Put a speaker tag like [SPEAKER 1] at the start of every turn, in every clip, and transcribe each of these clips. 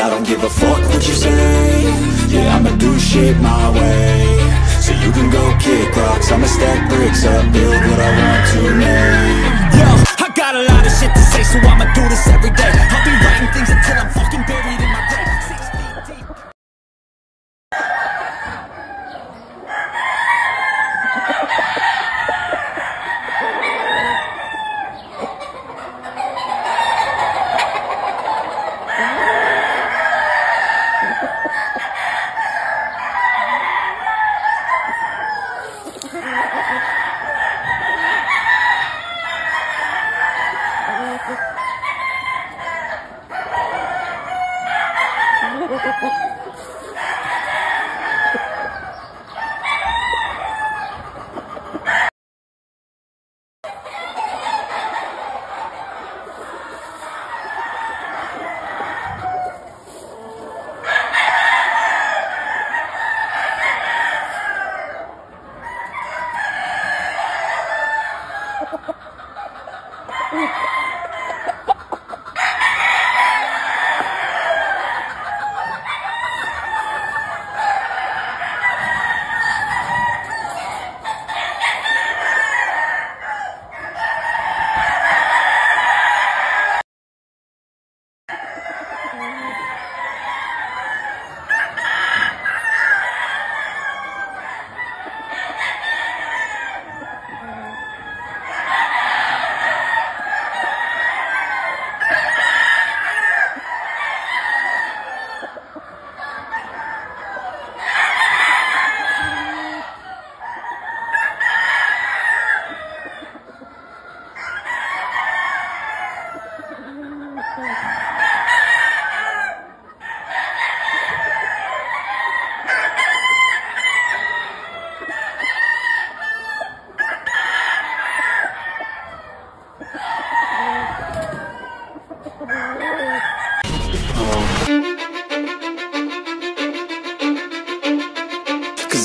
[SPEAKER 1] I don't give a fuck what you say. Yeah, I'ma do shit my way. So you can go kick rocks, I'ma stack bricks up, build what I want to make. Yo, I got a lot of shit to say, so I'ma do this every day. I'll be writing things until I'm fucking buried in my grave. 6 feet deep.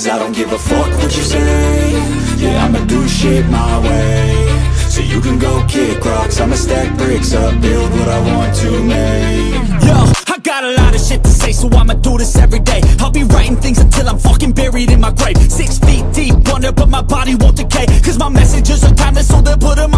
[SPEAKER 1] I don't give a fuck what you say. Yeah, I'ma do shit my way. So you can go kick rocks, I'ma stack bricks up, build what I want to make. Yo, I got a lot of shit to say, so I'ma do this every day. I'll be writing things until I'm fucking buried in my grave. 6 feet deep under, but my body won't decay, cause my messages are timeless, so they'll put them